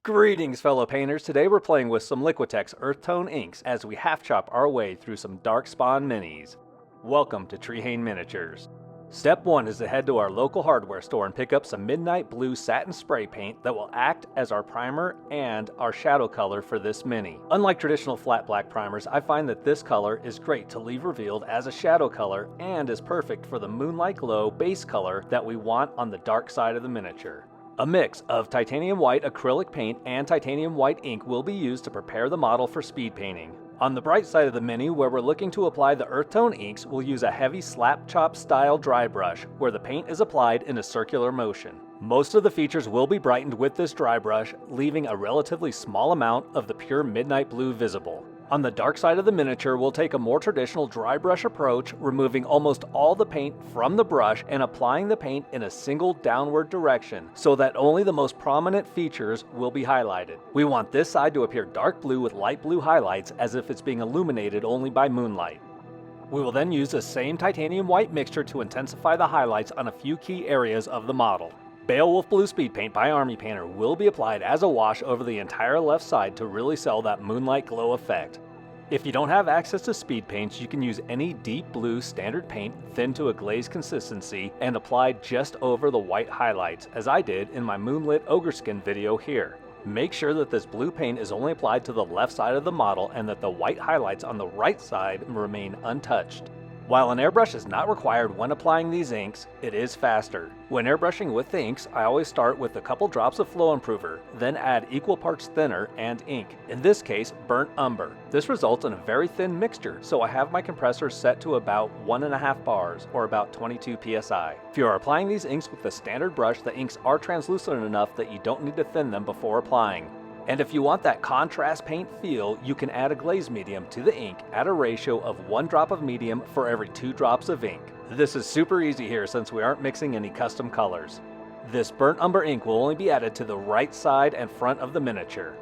Greetings, fellow painters. Today we're playing with some Liquitex Earth Tone inks as we half-chop our way through some Darkspawn minis. Welcome to Treehane Miniatures. Step 1 is to head to our local hardware store and pick up some Moonlight Blue satin spray paint that will act as our primer and our shadow color for this mini. Unlike traditional flat black primers, I find that this color is great to leave revealed as a shadow color and is perfect for the Moonlight Glow base color that we want on the dark side of the miniature. A mix of titanium white acrylic paint and titanium white ink will be used to prepare the model for speed painting. On the bright side of the mini, where we're looking to apply the earth tone inks, we'll use a heavy slap chop style dry brush, where the paint is applied in a circular motion. Most of the features will be brightened with this dry brush, leaving a relatively small amount of the pure midnight blue visible. On the dark side of the miniature, we'll take a more traditional dry brush approach, removing almost all the paint from the brush and applying the paint in a single downward direction so that only the most prominent features will be highlighted. We want this side to appear dark blue with light blue highlights as if it's being illuminated only by moonlight. We will then use the same titanium white mixture to intensify the highlights on a few key areas of the model. Beowulf Blue Speed Paint by Army Painter will be applied as a wash over the entire left side to really sell that moonlight glow effect. If you don't have access to speed paints, you can use any deep blue standard paint thinned to a glaze consistency and applied just over the white highlights, as I did in my Moonlit Ogre Skin video here. Make sure that this blue paint is only applied to the left side of the model and that the white highlights on the right side remain untouched. While an airbrush is not required when applying these inks, it is faster. When airbrushing with the inks, I always start with a couple drops of flow improver, then add equal parts thinner and ink, in this case burnt umber. This results in a very thin mixture, so I have my compressor set to about 1.5 bars, or about 22 psi. If you are applying these inks with the standard brush, the inks are translucent enough that you don't need to thin them before applying. And if you want that contrast paint feel, you can add a glaze medium to the ink at a ratio of 1 drop of medium for every 2 drops of ink. This is super easy here since we aren't mixing any custom colors. This burnt umber ink will only be added to the right side and front of the miniature.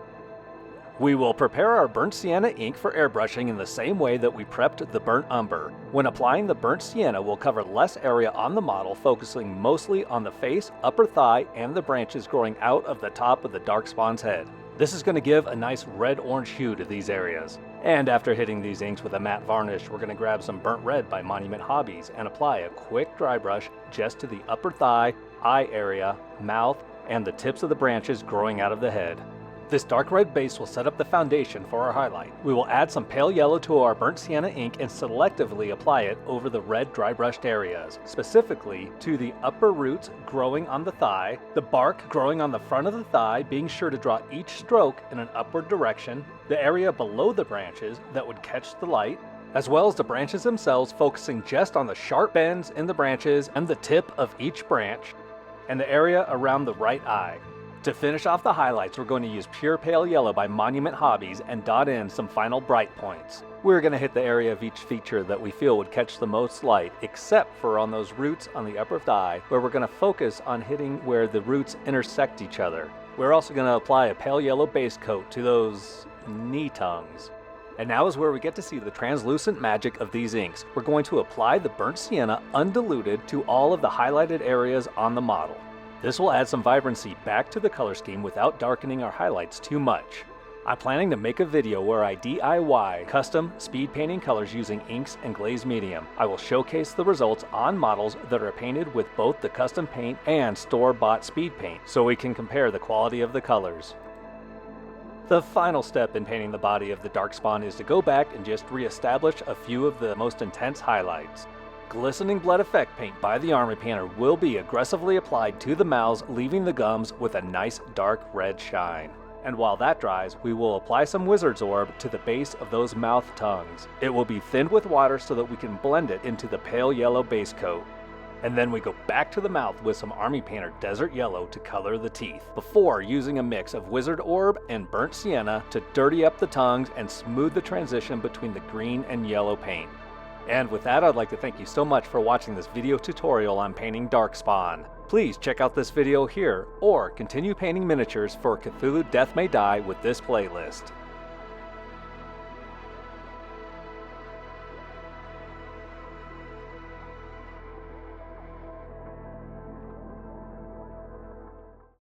We will prepare our burnt sienna ink for airbrushing in the same way that we prepped the burnt umber. When applying the burnt sienna, we'll cover less area on the model, focusing mostly on the face, upper thigh, and the branches growing out of the top of the Darkspawn's head. This is going to give a nice red-orange hue to these areas. And after hitting these inks with a matte varnish, we're going to grab some Burnt Red by Monument Hobbies and apply a quick dry brush just to the upper thigh, eye area, mouth, and the tips of the branches growing out of the head. This dark red base will set up the foundation for our highlight. We will add some pale yellow to our burnt sienna ink and selectively apply it over the red dry brushed areas, specifically to the upper roots growing on the thigh, the bark growing on the front of the thigh, being sure to draw each stroke in an upward direction, the area below the branches that would catch the light, as well as the branches themselves, focusing just on the sharp bends in the branches and the tip of each branch, and the area around the right eye. To finish off the highlights, we're going to use Pure Pale Yellow by Monument Hobbies and dot in some final bright points. We're going to hit the area of each feature that we feel would catch the most light, except for on those roots on the upper thigh, where we're going to focus on hitting where the roots intersect each other. We're also going to apply a pale yellow base coat to those knee tongues. And now is where we get to see the translucent magic of these inks. We're going to apply the burnt sienna undiluted to all of the highlighted areas on the model. This will add some vibrancy back to the color scheme without darkening our highlights too much. I'm planning to make a video where I DIY custom speed painting colors using inks and glaze medium. I will showcase the results on models that are painted with both the custom paint and store-bought speed paint, so we can compare the quality of the colors. The final step in painting the body of the Darkspawn is to go back and just re-establish a few of the most intense highlights. Glistening Blood Effect paint by the Army Painter will be aggressively applied to the mouths, leaving the gums with a nice dark red shine. And while that dries, we will apply some Wizard's Orb to the base of those mouth tongues. It will be thinned with water so that we can blend it into the pale yellow base coat. And then we go back to the mouth with some Army Painter Desert Yellow to color the teeth, before using a mix of Wizard Orb and Burnt Sienna to dirty up the tongues and smooth the transition between the green and yellow paint. And with that, I'd like to thank you so much for watching this video tutorial on painting Darkspawn. Please check out this video here, or continue painting miniatures for Cthulhu Death May Die with this playlist.